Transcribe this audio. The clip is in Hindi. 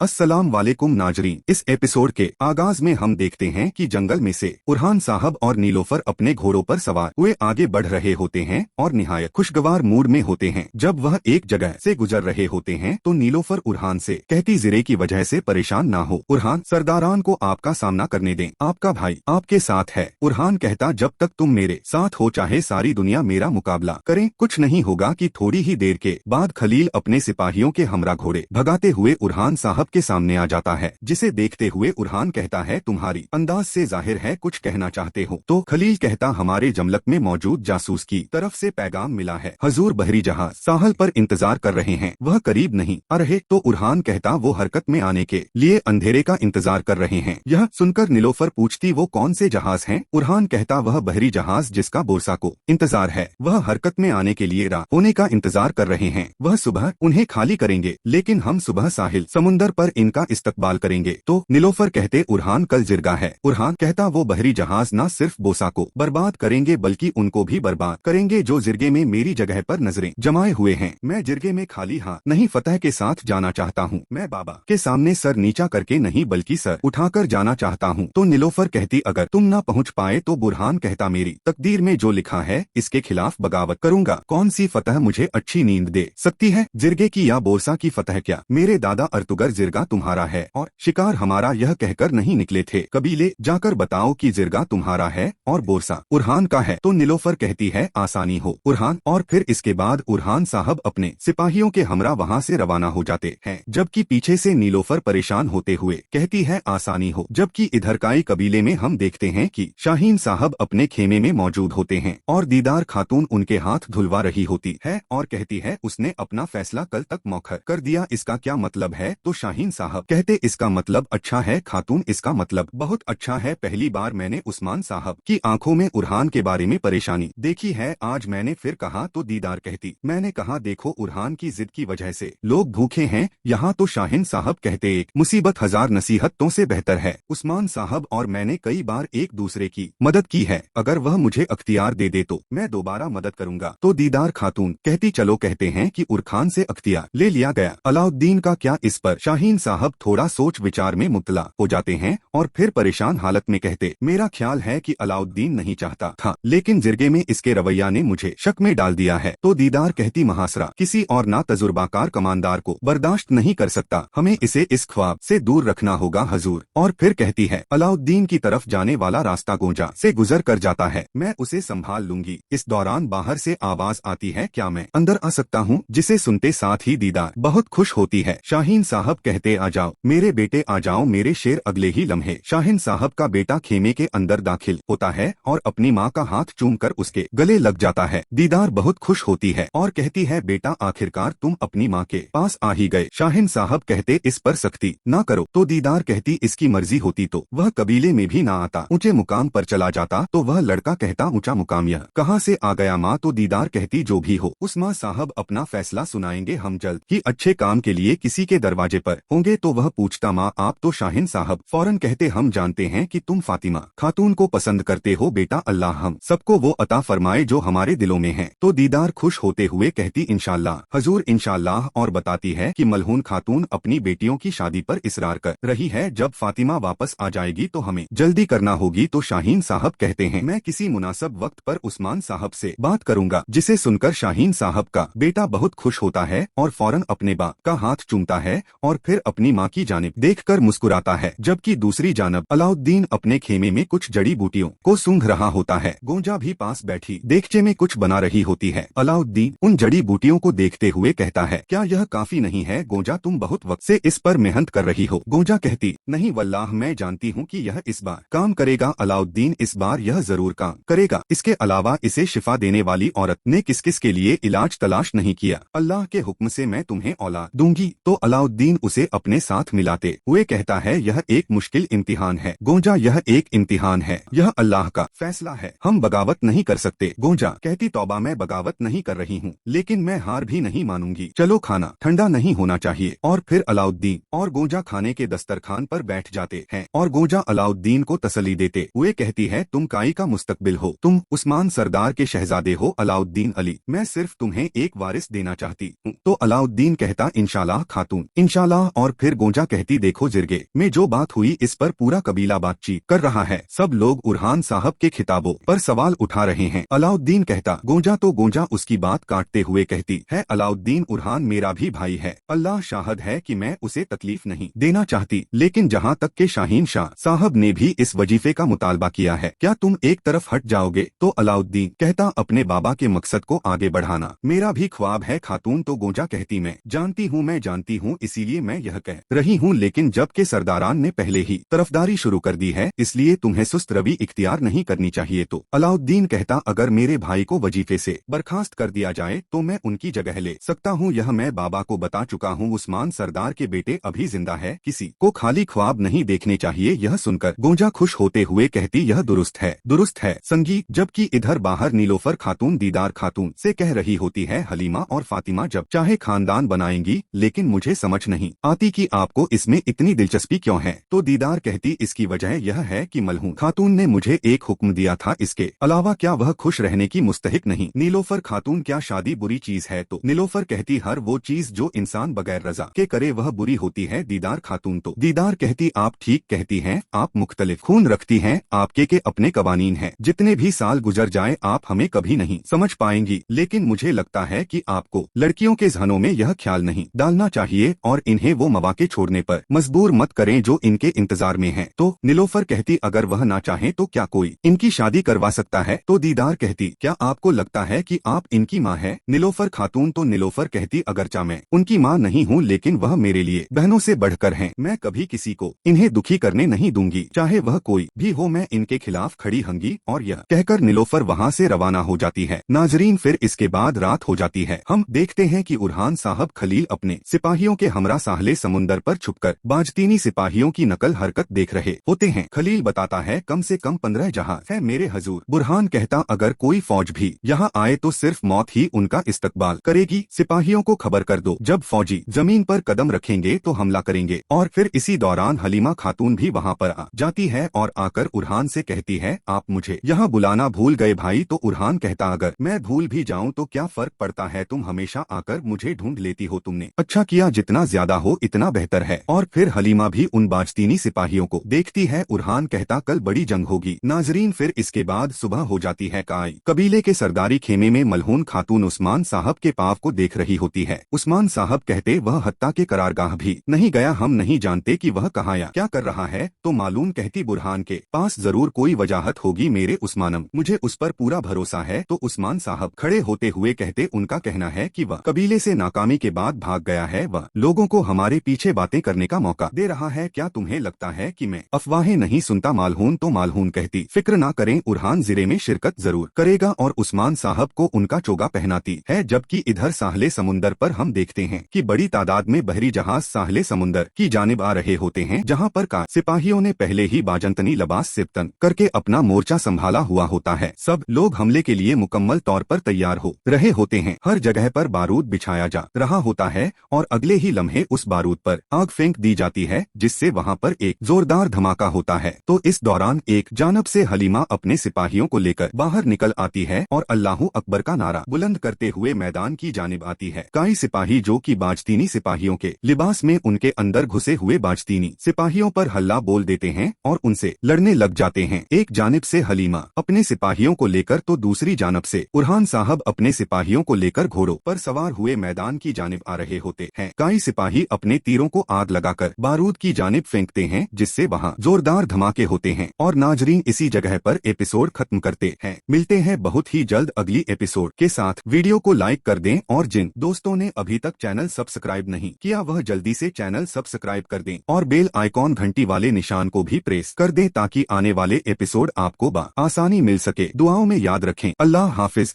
अस्सलाम वालेकुम नाजरीन। इस एपिसोड के आगाज में हम देखते हैं कि जंगल में से उरहान साहब और नीलोफर अपने घोड़ों पर सवार हुए आगे बढ़ रहे होते हैं और निहायत खुशगवार मूड में होते हैं। जब वह एक जगह से गुजर रहे होते हैं तो नीलोफर उरहान से कहती, ज़िरे की वजह से परेशान ना हो उरहान, सरदारान को आपका सामना करने दें, आपका भाई आपके साथ है। उरहान कहता, जब तक तुम मेरे साथ हो चाहे सारी दुनिया मेरा मुकाबला करे कुछ नहीं होगा। कि थोड़ी ही देर के बाद खलील अपने सिपाहियों के हमरा घोड़े भगाते हुए उरहान साहब के सामने आ जाता है, जिसे देखते हुए उरहान कहता है, तुम्हारी अंदाज से जाहिर है कुछ कहना चाहते हो। तो खलील कहता, हमारे जमलक में मौजूद जासूस की तरफ से पैगाम मिला है, हजूर बहरी जहाज साहल पर इंतजार कर रहे हैं, वह करीब नहीं आ रहे। तो उरहान कहता, वो हरकत में आने के लिए अंधेरे का इंतजार कर रहे हैं। यह सुनकर नीलोफर पूछती, वो कौन से जहाज हैं? उरहान कहता, वह बहरी जहाज जिसका बोरसा को इंतजार है, वह हरकत में आने के लिए राह होने का इंतजार कर रहे हैं। वह सुबह उन्हें खाली करेंगे, लेकिन हम सुबह साहिल समुंदर पर इनका इस्तकबाल करेंगे। तो नीलोफर कहते, उरहान कल जिरगा है। उरहान कहता, वो बहरी जहाज न सिर्फ बोसा को बर्बाद करेंगे बल्कि उनको भी बर्बाद करेंगे जो जिरगे में मेरी जगह पर नजरें जमाए हुए हैं। मैं जिरगे में खाली हाथ नहीं फतह के साथ जाना चाहता हूँ। मैं बाबा के सामने सर नीचा करके नहीं बल्कि सर उठाकर जाना चाहता हूँ। तो नीलोफर कहती, अगर तुम न पहुँच पाए तो बुरहान कहता, मेरी तकदीर में जो लिखा है इसके खिलाफ बगावत करूंगा। कौन सी फतह मुझे अच्छी नींद दे सकती है, जिरगे की या बोरसा की फतह? क्या मेरे दादा अर्तुगर जिरगा तुम्हारा है और शिकार हमारा? यह कहकर नहीं निकले थे कबीले, जाकर बताओ कि जिरगा तुम्हारा है और बोरसा उरहान का है। तो नीलोफर कहती है, आसानी हो उरहान। और फिर इसके बाद उरहान साहब अपने सिपाहियों के हमरा वहाँ से रवाना हो जाते हैं, जबकि पीछे से नीलोफर परेशान होते हुए कहती है, आसानी हो। जबकि इधर काई कबीले में हम देखते हैं कि शाहीन साहब अपने खेमे में मौजूद होते हैं और दीदार खातून उनके हाथ धुलवा रही होती है और कहती है, उसने अपना फैसला कल तक मौखर कर दिया, इसका क्या मतलब है? तो शाहीन साहब कहते, इसका मतलब अच्छा है खातून, इसका मतलब बहुत अच्छा है। पहली बार मैंने उस्मान साहब की आंखों में उरहान के बारे में परेशानी देखी है, आज मैंने फिर कहा। तो दीदार कहती, मैंने कहा देखो उरहान की जिद की वजह से लोग भूखे हैं यहाँ। तो शाहीन साहब कहते, एक मुसीबत हजार नसीहतों से बेहतर है। उस्मान साहब और मैंने कई बार एक दूसरे की मदद की है, अगर वह मुझे अख्तियार दे दे तो मैं दोबारा मदद करूंगा। तो दीदार खातून कहती, चलो कहते हैं कि उरखान से अख्तियार ले लिया गया, अलाउद्दीन का क्या? इस पर शाहीन साहब थोड़ा सोच विचार में मुब्तला हो जाते हैं और फिर परेशान हालत में कहते, मेरा ख्याल है कि अलाउद्दीन नहीं चाहता था, लेकिन जिरगे में इसके रवैया ने मुझे शक में डाल दिया है। तो दीदार कहती, महासरा किसी और ना तजुर्बाकार कमांडार को बर्दाश्त नहीं कर सकता, हमें इसे इस ख्वाब से दूर रखना होगा हजूर। और फिर कहती है, अलाउद्दीन की तरफ जाने वाला रास्ता गोंजा से गुजर कर जाता है, मैं उसे संभाल लूंगी। इस दौरान बाहर से आवाज आती है, क्या मैं अंदर आ सकता हूँ? जिसे सुनते साथ ही दीदार बहुत खुश होती है। शाहीन साहब कहते, आ जाओ मेरे बेटे, आ जाओ मेरे शेर। अगले ही लम्हे शाहीन साहब का बेटा खेमे के अंदर दाखिल होता है और अपनी माँ का हाथ चूमकर उसके गले लग जाता है। दीदार बहुत खुश होती है और कहती है, बेटा आखिरकार तुम अपनी माँ के पास आ ही गए। शाहीन साहब कहते, इस पर सख्ती ना करो। तो दीदार कहती, इसकी मर्जी होती तो वह कबीले में भी ना आता, ऊंचे मुकाम पर चला जाता। तो वह लड़का कहता, ऊंचा मुकाम यह कहाँ से आ गया माँ? तो दीदार कहती, जो भी हो उस्मान साहब अपना फैसला सुनाएंगे, हम जल्द ही अच्छे काम के लिए किसी के दरवाजे पर होंगे। तो वह पूछता, माँ आप? तो शाहीन साहब फौरन कहते, हम जानते हैं कि तुम फातिमा खातून को पसंद करते हो बेटा, अल्लाह हम सबको वो अता फरमाए जो हमारे दिलों में है। तो दीदार खुश होते हुए कहती, इंशाल्लाह हजूर इंशाल्लाह। और बताती है कि मलहून खातून अपनी बेटियों की शादी पर इसरार कर रही है, जब फातिमा वापस आ जाएगी तो हमें जल्दी करना होगी। तो शाहीन साहब कहते हैं, मैं किसी मुनासिब वक्त पर उस्मान साहब से बात करूंगा। जिसे सुनकर शाहीन साहब का बेटा बहुत खुश होता है और फौरन अपने बा का हाथ चूमता है और फिर अपनी माँ की जानिब देखकर मुस्कुराता है। जबकि दूसरी जानब अलाउद्दीन अपने खेमे में कुछ जड़ी बूटियों को सूंघ रहा होता है। गोंजा भी पास बैठी देगचे में कुछ बना रही होती है। अलाउद्दीन उन जड़ी बूटियों को देखते हुए कहता है, क्या यह काफी नहीं है गोंजा? तुम बहुत वक्त से इस पर मेहनत कर रही हो। गोंजा कहती, नहीं वल्लाह मैं जानती हूँ कि यह इस बार काम करेगा। अलाउद्दीन, इस बार यह जरूर काम करेगा। इसके अलावा इसे शिफा देने वाली औरत ने किस किस के लिए इलाज तलाश नहीं किया। अल्लाह के हुक्म से मैं तुम्हें औलाद दूंगी। तो अलाउद्दीन उसे अपने साथ मिलाते हुए कहता है, यह एक मुश्किल इम्तिहान है गोंजा, यह एक इम्तिहान है, यह अल्लाह का फैसला है, हम बगावत नहीं कर सकते। गोंजा कहती, तौबा मैं बगावत नहीं कर रही हूँ, लेकिन मैं हार भी नहीं मानूंगी। चलो खाना ठंडा नहीं होना चाहिए। और फिर अलाउद्दीन और गोंजा खाने के दस्तरखान पर बैठ जाते हैं और गोंजा अलाउद्दीन को तसल्ली देते हुए कहती है, तुम काई का मुस्तकबिल हो, तुम उस्मान सरदार के शहजादे हो अलाउद्दीन अली, मैं सिर्फ तुम्हें एक वारिस देना चाहती हूँ। तो अलाउद्दीन कहता, इंशाल्लाह खातून इंशाल्लाह। और फिर गोंजा कहती देखो जिरगे में जो बात हुई इस पर पूरा कबीला बातचीत कर रहा है। सब लोग उरहान साहब के खिताबों पर सवाल उठा रहे हैं। अलाउद्दीन कहता गोंजा तो गोंजा उसकी बात काटते हुए कहती है अलाउद्दीन उरहान मेरा भी भाई है। अल्लाह शाहद है कि मैं उसे तकलीफ नहीं देना चाहती, लेकिन जहाँ तक के शाहीन शाह साहब ने भी इस वजीफे का मुतालबा किया है, क्या तुम एक तरफ हट जाओगे? तो अलाउद्दीन कहता अपने बाबा के मकसद को आगे बढ़ाना मेरा भी ख्वाब है खातून। तो गोंजा कहती मैं जानती हूँ इसीलिए मैं यह कह रही हूँ, लेकिन जब के सरदारान ने पहले ही तरफदारी शुरू कर दी है इसलिए तुम्हें सुस्त रवि इख्तियार नहीं करनी चाहिए। तो अलाउद्दीन कहता अगर मेरे भाई को वजीफे से बर्खास्त कर दिया जाए तो मैं उनकी जगह ले सकता हूँ, यह मैं बाबा को बता चुका हूँ। उस्मान सरदार के बेटे अभी जिंदा है, किसी को खाली ख्वाब नहीं देखने चाहिए। यह सुनकर गोंजा खुश होते हुए कहती यह दुरुस्त है संगी। जबकि इधर बाहर नीलोफर खातून दीदार खातून से कह रही होती है हलीमा और फातिमा जब चाहे खानदान बनाएंगी, लेकिन मुझे समझ नहीं आती कि आपको इसमें इतनी दिलचस्पी क्यों है। तो दीदार कहती इसकी वजह यह है कि मलहून खातून ने मुझे एक हुक्म दिया था, इसके अलावा क्या वह खुश रहने की मुस्तहिक नहीं? नीलोफर खातून क्या शादी बुरी चीज है? तो नीलोफर कहती हर वो चीज जो इंसान बगैर रजा के करे वह बुरी होती है। दीदार खातून तो दीदार कहती आप ठीक कहती हैं, आप मुख्तलिफ खून रखती हैं, आपके के अपने कवानीन हैं, जितने भी साल गुजर जाए आप हमें कभी नहीं समझ पाएंगी। लेकिन मुझे लगता है कि आपको लड़कियों के जहनों में यह ख्याल नहीं डालना चाहिए और इन्हें वो मौके छोड़ने पर मजबूर मत करें जो इनके इंतजार में हैं। तो नीलोफर कहती अगर वह ना चाहे तो क्या कोई इनकी शादी करवा सकता है? तो दीदार कहती क्या आपको लगता है कि आप इनकी माँ है? नीलोफर खातून तो नीलोफर कहती अगरचा मैं उनकी माँ नहीं हूँ, लेकिन वह मेरे लिए बहनों से बढ़कर हैं। मैं कभी किसी को इन्हें दुखी करने नहीं दूंगी, चाहे वह कोई भी हो। मैं इनके खिलाफ खड़ी हंगी। और यह कहकर नीलोफर वहाँ से रवाना हो जाती है। नाजरीन फिर इसके बाद रात हो जाती है। हम देखते हैं कि उरहान साहब खलील अपने सिपाहियों के हमरा साहले समुंदर पर छुपकर बाजतीनी सिपाहियों की नकल हरकत देख रहे होते हैं। खलील बताता है कम से कम 15 जहाज है मेरे हजूर। बुरहान कहता अगर कोई फौज भी यहाँ आए तो सिर्फ मौत ही उनका इस्तकबाल करेगी। सिपाहियों को खबर कर दो जब फौजी जमीन पर कदम रखेंगे तो हमला करेंगे। और फिर इसी दौरान हलीमा खातून भी वहाँ पर आ जाती है और आकर उरहान से कहती है आप मुझे यहाँ बुलाना भूल गए भाई? तो उरहान कहता अगर मैं भूल भी जाऊँ तो क्या फर्क पड़ता है, तुम हमेशा आकर मुझे ढूंढ लेती हो, तुमने अच्छा किया, जितना ज्यादा हो इतना बेहतर है। और फिर हलीमा भी उन बाजतीनी सिपाहियों को देखती है। उरहान कहता कल बड़ी जंग होगी। नाजरीन फिर इसके बाद सुबह हो जाती है। कबीले के सरदारी खेमे में मलहून खातून उस्मान साहब के पाव को देख रही होती है। उस्मान साहब कहते वह हत्ता के करारगाह भी नहीं गया, हम नहीं जानते कि वह कहाँ या क्या कर रहा है। तो मालूम कहती बुरहान के पास जरूर कोई वजाहत होगी मेरे उस्मानम, मुझे उस पर पूरा भरोसा है। तो उस्मान साहब खड़े होते हुए कहते उनका कहना है कि वह कबीले से नाकामी के बाद भाग गया है, वह लोगों को हमारे पीछे बातें करने का मौका दे रहा है। क्या तुम्हें लगता है कि मैं अफवाहें नहीं सुनता? मालहून तो मालहून कहती फिक्र ना करें, उरहान जिरे में शिरकत जरूर करेगा और उस्मान साहब को उनका चोगा पहनाती है। जबकि इधर साहले समुंदर पर हम देखते हैं कि बड़ी तादाद में बहरी जहाज साहले समुंदर की जानिब आ रहे होते हैं, जहाँ पर का सिपाहियों ने पहले ही बाजंतनी लबास सिप्तन करके अपना मोर्चा संभाला हुआ होता है। सब लोग हमले के लिए मुकम्मल तौर पर तैयार हो रहे होते हैं। हर जगह पर बारूद बिछाया जा रहा होता है और अगले ही लम्हे उस बारूद पर आग फेंक दी जाती है, जिससे वहाँ पर एक जोरदार धमाका होता है। तो इस दौरान एक जानब से हलीमा अपने सिपाहियों को लेकर बाहर निकल आती है और अल्लाहू अकबर का नारा बुलंद करते हुए मैदान की जानिब आती है। कई सिपाही जो कि बाजतीनी सिपाहियों के लिबास में उनके अंदर घुसे हुए बाजतीनी सिपाहियों पर हल्ला बोल देते हैं और उनसे लड़ने लग जाते हैं। एक जानिब से हलीमा अपने सिपाहियों को लेकर तो दूसरी जानब से उरहान साहब अपने सिपाहियों को लेकर घोड़ों पर सवार हुए मैदान की जानिब आ रहे होते हैं। कई सिपाही अपने तीरों को आग लगाकर बारूद की जानिब फेंकते हैं, जिससे वहाँ जोरदार धमाके होते हैं। और नाजरीन इसी जगह पर एपिसोड खत्म करते हैं। मिलते हैं बहुत ही जल्द अगली एपिसोड के साथ। वीडियो को लाइक कर दें और जिन दोस्तों ने अभी तक चैनल सब्सक्राइब नहीं किया वह जल्दी से चैनल सब्सक्राइब कर दें और बेल आइकॉन घंटी वाले निशान को भी प्रेस कर दें ताकि आने वाले एपिसोड आपको आसानी मिल सके। दुआओं में याद रखें। अल्लाह हाफिज।